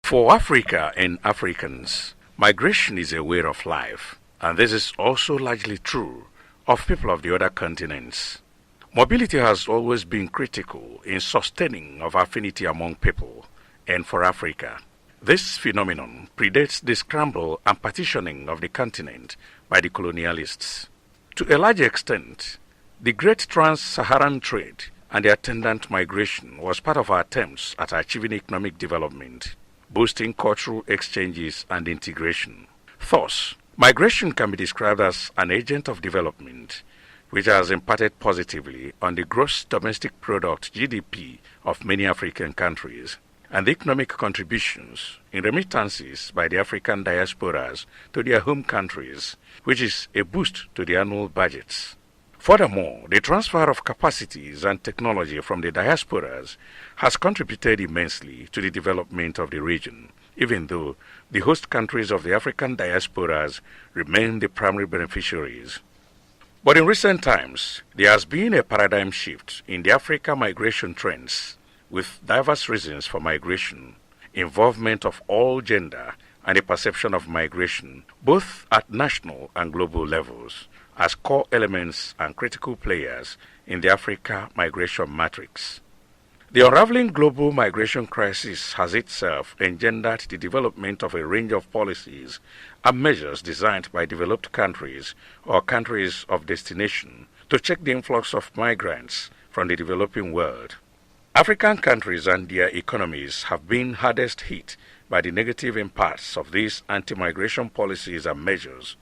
For Africa and Africans, migration is a way of life, and this is also largely true of people of the other continents. Mobility has always been critical in sustaining of affinity among people, and for Africa, this phenomenon predates the scramble and partitioning of the continent by the colonialists. To a large extent, the great trans-Saharan trade and the attendant migration was part of our attempts at achieving economic development, boosting cultural exchanges and integration. Thus, migration can be described as an agent of development, which has impacted positively on the gross domestic product (GDP) of many African countries, and the economic contributions in remittances by the African diasporas to their home countries, which is a boost to the annual budgets. Furthermore, the transfer of capacities and technology from the diasporas has contributed immensely to the development of the region, even though the host countries of the African diasporas remain the primary beneficiaries. But in recent times, there has been a paradigm shift in the Africa migration trends, with diverse reasons for migration, involvement of all gender, and a perception of migration, both at national and global levels, as core elements and critical players in the Africa migration matrix. The unraveling global migration crisis has itself engendered the development of a range of policies and measures designed by developed countries or countries of destination to check the influx of migrants from the developing world. African countries and their economies have been hardest hit by the negative impacts of these anti-migration policies and measures,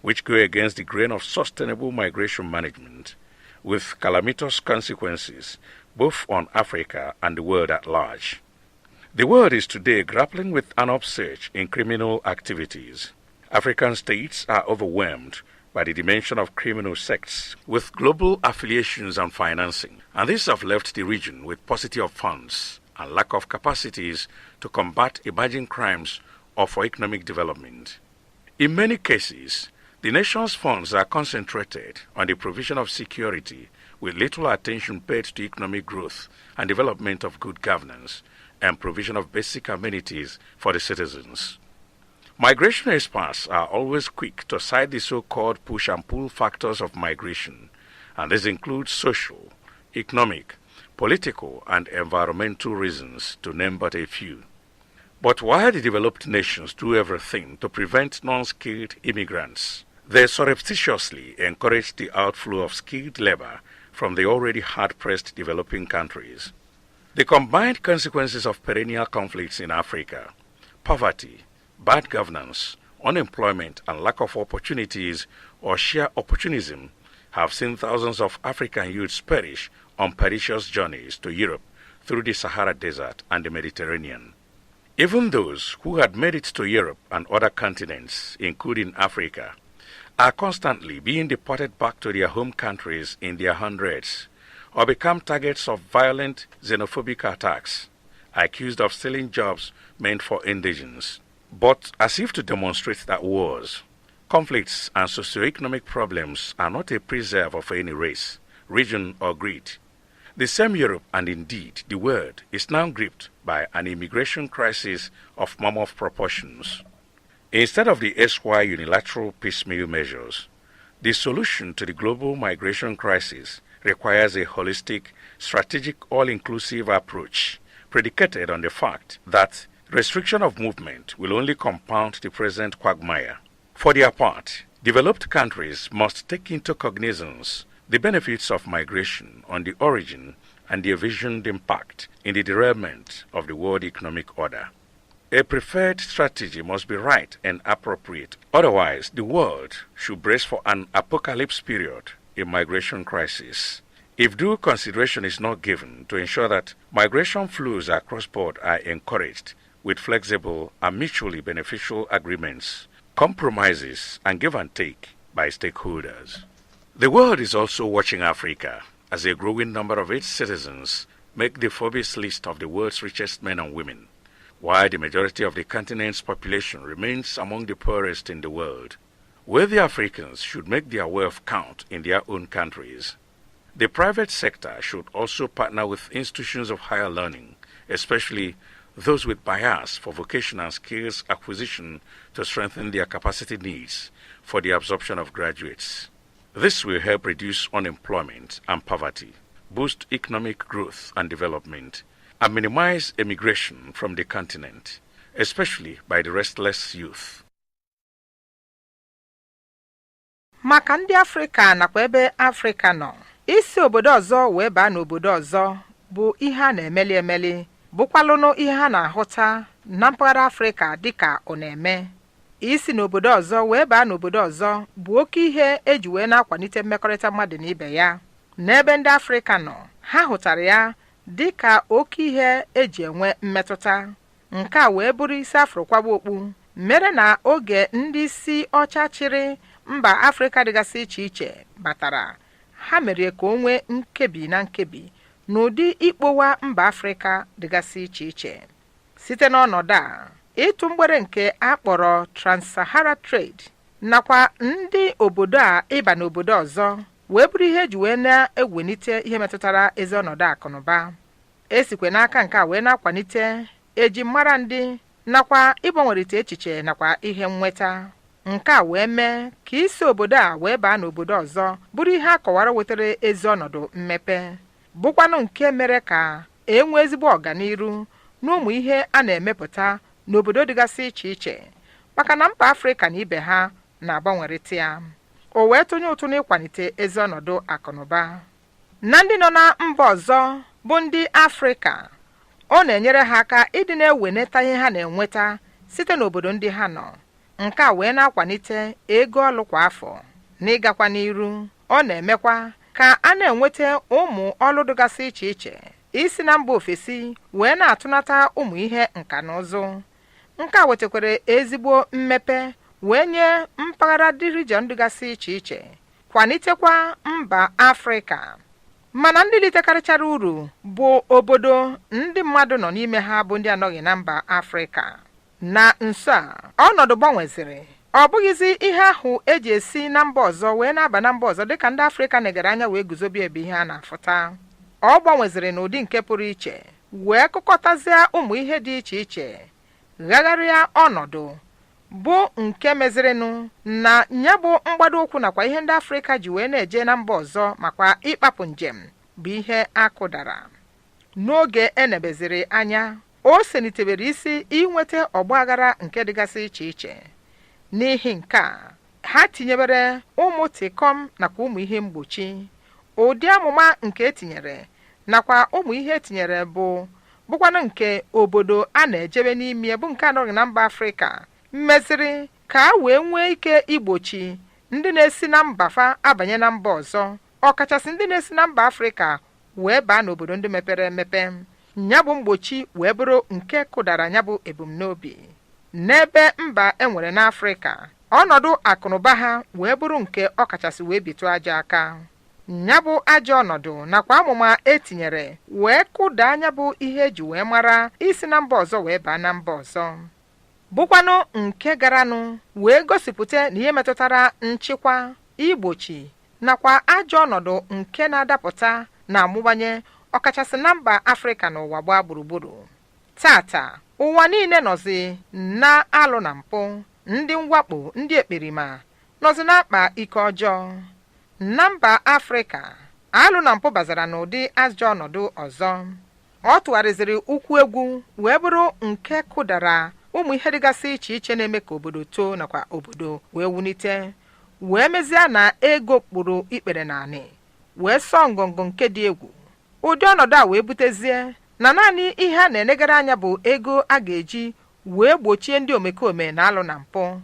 which go against the grain of sustainable migration management, with calamitous consequences both on Africa and the world at large. The world is today grappling with an upsurge in criminal activities. African states are overwhelmed by the dimension of criminal sects with global affiliations and financing, and these have left the region with paucity of funds and lack of capacities to combat emerging crimes or for economic development. In many cases, the nation's funds are concentrated on the provision of security with little attention paid to economic growth and development of good governance and provision of basic amenities for the citizens. Migration experts are always quick to cite the so-called push and pull factors of migration, and this includes social, economic, political, and environmental reasons, to name but a few. But while the developed nations do everything to prevent non-skilled immigrants, they surreptitiously encourage the outflow of skilled labor from the already hard-pressed developing countries. The combined consequences of perennial conflicts in Africa, poverty, bad governance, unemployment, and lack of opportunities or sheer opportunism have seen thousands of African youths perish on perilous journeys to Europe through the Sahara Desert and the Mediterranean. Even those who had made it to Europe and other continents, including Africa, are constantly being deported back to their home countries in their hundreds, or become targets of violent xenophobic attacks, accused of stealing jobs meant for indigents. But as if to demonstrate that wars, conflicts, and socio-economic problems are not a preserve of any race, region, or creed. The same Europe, and indeed the world, is now gripped by an immigration crisis of mammoth proportions. Instead of the SY unilateral piecemeal measures, the solution to the global migration crisis requires a holistic, strategic, all-inclusive approach predicated on the fact that restriction of movement will only compound the present quagmire. For their part, developed countries must take into cognizance the benefits of migration on the origin and the envisioned impact in the derailment of the world economic order. A preferred strategy must be right and appropriate. Otherwise, the world should brace for an apocalypse period in migration crisis. If due consideration is not given to ensure that migration flows across board are encouraged with flexible and mutually beneficial agreements, compromises, and give and take by stakeholders. The world is also watching Africa as a growing number of its citizens make the Forbes list of the world's richest men and women, while the majority of the continent's population remains among the poorest in the world. Wealthy Africans should make their wealth count in their own countries. The private sector should also partner with institutions of higher learning, especially those with bias for vocational skills acquisition to strengthen their capacity needs for the absorption of graduates. This will help reduce unemployment and poverty, boost economic growth and development, and minimize emigration from the continent, especially by the restless youth. Maka ndị Afrịka nakwa ebe Afrịka nọ, isi obodo ọzọ wee baa n'obodo ọzọ bụ ihe a na-emeli emeli, bụkwalụnụ ihe ha na-ahụta na mpaghara Afrịka dịka ọ na-eme. Isi n'obodo ọzọ wee baa n'obodo ọzọ bụ oke ihe eji wee na-akwalite mmekọrịta mmadụ na ibe ya. N'ebe ndị Afrịka nọ, ha hụtara ya dịka oke ihe eji enwe mmetụta. Nke a wee bụrụ isi afro kwaba okpu, mere na oge ndị isi ọcha chịrị mba Afrịka dịgasị iche iche batara, ha mere ka o nwee nkebi na nkebi n'ụdị ikpowa mba Afrịka dịgasị iche iche. Site n'ọnọdụ a, ịtụ mgbere nke akpọrọ Trans-Sahara Trade nakwa ndị obodo a ịba n'obodo ọzọ wee bụrụ ihe eji wee na-ewelite ihe metụtara ezi ọnọdụ akụnụba. Esikwe n'aka nke a wee na-akwalite eji mara ndị nakwa ịgbanwerite echiche nakwa ihe nnweta. Nke a wee mee ka isi obodo a wee baa n'obodo ọzọ bụrụ ihe akọwara wetara ezi ọnọdụ mmepe, bụkwanụ nke mere ka enwee ezigbo ọganiru n'ụmụ ihe a na-emepụta n'obodo dịgasị iche iche, maka na mba Afrịka na ibe ha na-agbanwerịta ya. O wee tụnye ụtụ n'ịkwalite ezi ọnọdụ akụnụba. Na ndị nọ na mba ọzọ bụ ndị Afrịka, ọ na-enyere ha aka ịdị na-eweneta ihe ha na-enweta site n'obodo ndị ha nọ. Nke a wee na-akwalite ego ọlụ kwa afọ na ịgakwa n'iru. Ọ na-emekwa ka a na-enweta ụmụ ọlụ dịgasị iche iche isi na mba ofesi wee na-atụnata ụmụ ihe nka na ụzụ. Nke a wetakwara ezigbo mmepe wee nye mpaghara dị region dịgasị iche iche, kwalitekwa mba Afrịka. Mana ndị litekarịchara uru bụ obodo ndị mmadụ nọ n'ime ha bụ ndị anọghị na mba Afrịka. Na nso a, ọnọdụ gbanweziri. Ọ bụghịzi ihe ahụ eji esi na mba ọzọ wee na-aba na mba ọzọ dịka ndị Afrịka negara anya wee guzobe ebe ihe a na-afụta. Ọ gbanweziri n'ụdị nke pụrụ iche wee kụkọtazie ụmụ ihe dị iche iche, ghagharịa ọnọdụ bụ nke mezirinụ na ya bụ mgbado ụkwụ nakwa ihe ndị Afrịka ji wee na-eje na mba ọzọ makwa ịkpapụ njem bụ ihe akụdara. N'oge enebeziri anya, o senitebere isi inweta ọgbaghara nke dịgasị iche iche. N'ihi nke a, ha tinyebere ụmụ tikom nakwa ụmụ ihe mgbochi. Ụdị amụma nke etinyere nakwa ụmụ ihe etinyere bụkwanụ nke obodo a na-ejebe n'ime bụ nke anọghị na mba Afrịka, mmeziri ka a wee nwee ike igbochi ndị na-esi na mba fa abanye na mba ọzọ, ọkachasị ndị na-esi na mba Afrịka wee baa n'obodo ndị mepere emepe. Nya bụ mgbochi wee bụrụ nke kụdara nya bụ ebumnobi. N'ebe mba enwere n'Afrịka, ọnọdụ akụnụba ha wee bụrụ nke ọkachasị wee bitu aja aka. Nya bụ ajọ ọnọdụ nakwa amụma etinyere wee kụda anya bụ ihe eji wee mara isi na mba ọzọ wee baa na mba ọzọ, bụkwanụ nke garanụ wee gosipụta na ihe metụtara nchịkwa, igbochi nakwa ajọ ọnọdụ nke na-adapụta na amụbanye ọkachasị na mba Afrịka na ụwa gbaa gburugburu. Tata, ụwa niile nọzi na-alụ na mpụ, ndị mwakpo, ndị ekperima nọzi na-akpa ike ọjọọ. Na mba Afrịka, alụ na mpụ bazara n'ụdị ajọ ọnọdụ ọzọ. Ọ tụgharịziri ụkwụ egwu wee bụrụ nke kụdara ụmụ ihe dịgasị iche iche na-eme ka obodo too nakwa obodo wee wunite, wee mezie na ego kpụrụ ikpere naanị wee sọọ ngọngọ nke dị egwu. Ụdị ọnọdụ a wee butezie na naanị ihe a na-enegara anya bụ ego a ga-eji wee gbochie ndị omekome na alụ na mpụ.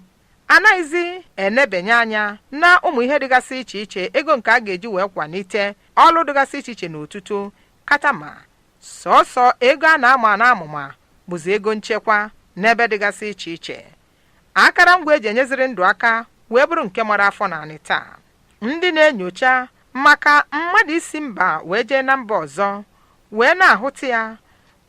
Anaghịzi enebenye anya na ụmụ ihe dịgasị iche iche, ego nke a ga-eji wee kwalite ọlụ dịgasị iche iche n'otuto katama. Sọsọ ego a na-ama na amụma bụzi ego nchekwa n'ebe dịgasị iche iche. Akara ngwa eji enyeziri ndụ aka wee bụrụ nke mara afọ naanị taa. Ndị na-enyocha maka mmadụ isi mba wee jee na mba ọzọ wee na-ahụta ya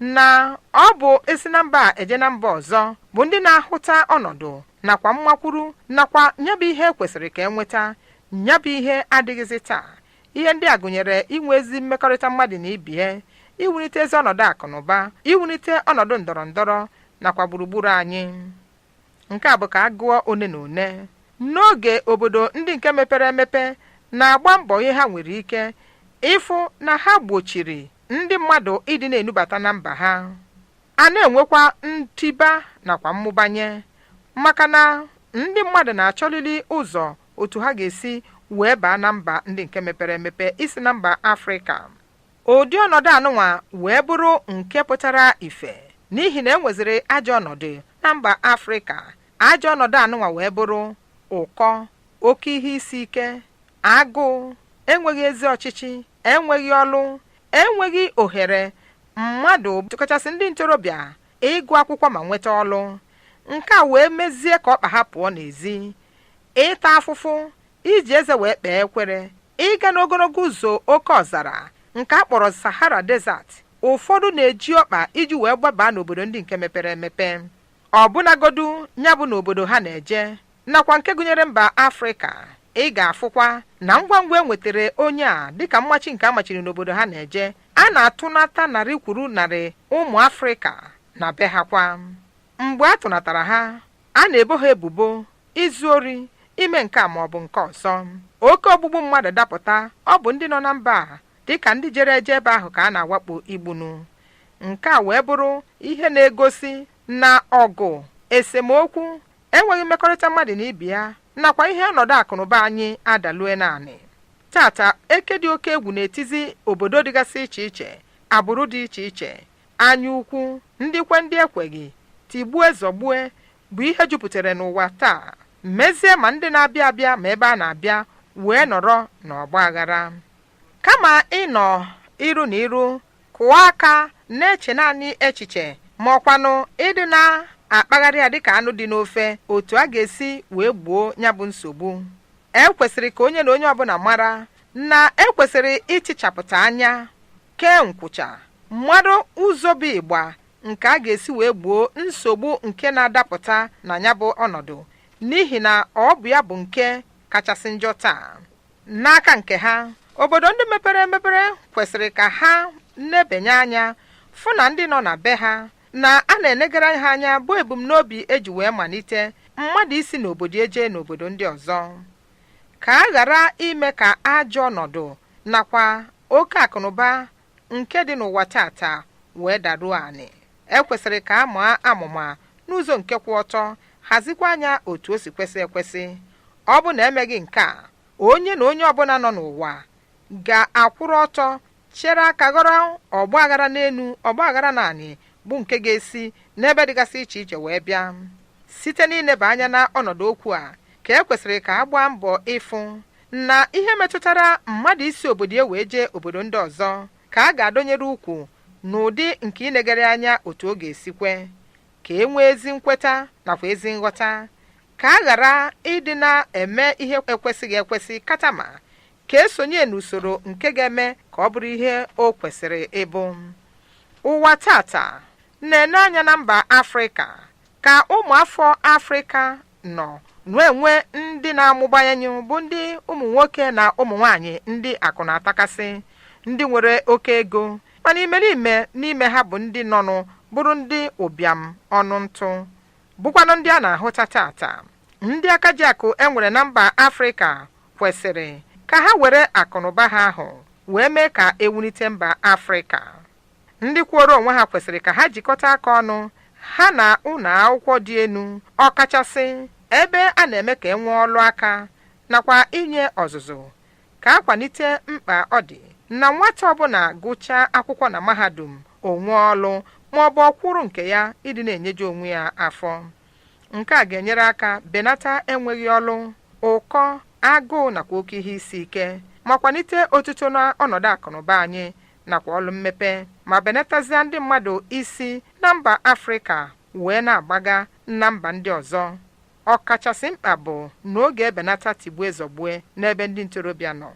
na ọ bụ esi na mba eje na mba ọzọ bụ ndị na-ahụta ọnọdụ nakwa mmakwuru nakwa nyabụ ihe kwesịrị ka enweta. Nyabụ ihe adịghịzi taa. Ihe ndị a gụnyere inwe ezi mmekọrịta mmadụ na ibie, iwulite ezi ọnọdụ akụnụba, iwulite ọnọdụ ndọrọndọrọ nakwa gburugburu anyị. Nke a bụ ka agụọ one na one. N'oge obodo ndị nke mepere emepe na-agba mbọ ihe ha nwere ike ịfụ na ha gbochiri ndị mmadụ ịdị na-enubata na mba ha. A na-enwekwa ntiba nakwa mmụbanye maka na ndị mmadụ na-achọlili ụzọ otu ha ga-esi wee baa na mba ndị nke mepere emepe isi na mba Afrịka. Ụdị ọnọdụ anụnwa wee bụrụ nke pụtara ife n'ihi na enweziri ajọ ọnọdụ na mba Afrịka. Ajọ ọnọdụ anụnwa wee bụrụ ụkọ, oke ihe isi ike, agụụ, enweghị ezi ọchịchị, enweghị ọlụ, enweghị ohere mmadụ tụkachasị ndị ntorobịa ịgụ akwụkwọ ma nweta ọlụ. Nke a wee mezie ka ọkpa ha pụọ n'ezi, ịta afụfụ, iji eze wee kpee ekwere, ịga n'ogologo ụzọ oke ọzara nke a kpọrọ Sahara Desert. Ụfọdụ na-eji ọkpa iji wee gbabaa n'obodo ndị nke mepere emepe, ọbụnagodu ya bụ n'obodo ha na-eje nakwa nke gụnyere mba Afrịka. Ị ga-afụkwa na ngwa ngwa enwetere onye a dịka mmachi nke amachiri n'obodo ha na-eje, a na-atụnata narị kwuru narị ụmụ Afrịka na be ha kwa. Mgbe a tụnatara ha, a na-ebo ha ebubo izu ori, ime nke a ma ọ bụ nke ọzọ. Oke ogbugbu mmadụ dapụta, ọ bụ ndị nọ na mba a dịka ndị jere eje ebe ahụ ka a na-awakpo igbunu. Nke a wee bụrụ ihe na-egosi na ọgụ, esemokwu, enweghị mmekọrịta mmadụ na ibe ya nakwa ihe ọnọdụ akụnụba anyị adalue naanị. Tata eke dị oke egwu na-etizi obodo dịgasị iche iche, agbụrụ dị iche iche, anya ukwu, ndị kwe ndị ekweghị, tigbue zọgbue bụ ihe jupụtara n'ụwa taa, mezie ma ndị na-abịa abịa ma ebe a na-abịa wee nọrọ n'ọgba aghara. Kama ịnọ iru na iru kụọ aka na-eche naanị echiche ma ọkwanụ ịdị na-akpagharị ya dịka anụ dị n'ofe otu a ga-esi wee gbuo ya bụ nsogbu, ekwesịrị ka onye na onye ọbụla mara na ekwesịrị ichichapụta anya, kee nkwụcha, mmadụ ụzọ bụ ịgba nke a ga-esi wee gbuo nsogbu nke na-adapụta na ya bụ ọnọdụ, n'ihi na ọ bụ ya bụ nke kachasị njọ taa. N'aka nke ha, obodo ndị mepere emepere kwesịrị ka ha nebenye anya fụ na ndị nọ na be ha na a na-enegara ha anya bụ ebumnobi eji wee malite mmadụ isi n'obodo eje n'obodo ndị ọzọ, ka a ghara ime ka ajọ ọnọdụ nakwa oke akụnụba nke dị n'ụwa tata wee daruo anị. Ekwesịrị ka a maa amụma n'ụzọ nke kwụ ọtọ, hazikwa anya otu o si kwesị ekwesị. Ọ bụ na emeghị nke a, onye na onye ọbụla nọ n'ụwa ga-akwụrụ ọtọ chere aka ghọrọ ọgba aghara n'elu, ọgba aghara naanị bụ nke ga-esi n'ebe dịgasị iche iche wee bịa. Site n'ileba anya na ọnọdụ okwu a, ka ekwesịrị ka a gbaa mbọ ịfụ na ihe metụtara mmadụ isi obodo wee jee obodo ndị ọzọ ka a ga-adọnyere ukwu n'ụdị nke ilegara anya otu ọ ga-esikwe, ka e nwee ezi nkweta nakwa ezi nghọta, ka a ghara ịdị na-eme ihe ekwesịghị ekwesị, katama ka esonye n'usoro nke ga-eme ka ọ bụrụ ihe o kwesịrị ịbụ. Ụwa tata na-ene anya na mba Afrịka ka ụmụafọ Afrịka nọ nwee ndị na-amụbanye bụ ndị ụmụ nwoke na ụmụ nwaanyị ndị akụ na-atakasị, ndị nwere oke ego, mana imerime n'ime ha bụ ndị nọnụ bụrụ ndị ụbịam ọnụ ntụ, bụkwanụ ndị a na-ahụta tata. Ndị aka ji akụ enwere na mba Afrịka kwesịrị ka ha were akụnụba ha ahụ wee mee ka ewulite mba Afrịka. Ndị kwụrụ onwe ha kwesịrị ka ha jikọta aka ọnụ ha na ụlọ akwụkwọ dị elu, ọkachasị ebe a na-eme ka enwee ọlụ aka nakwa inye ọzụzụ, ka a kwalite mkpa ọ dị na nwata ọbụla gụchaa akwụkwọ na mahadum onwe ọlụ ma ọ bụ ọkwụrụ nke ya ịdị na-enyeju onwe ya afọ. Nke a ga-enyere aka benata enweghị ọlụ, ụkọ, agụụ nakwa oke ihe isi ike, ma kwalite otuto na ọnọdụ akụnụba anyị nakwa ọlụ mmepe, ma benatazia ndị mmadụ isi na mba Afrịka wee na-agbaga na mba ndị ọzọ. Ọkachasị mkpa bụ n'oge ebenata tigbue zọgbue n'ebe ndị ntorobịa nọ.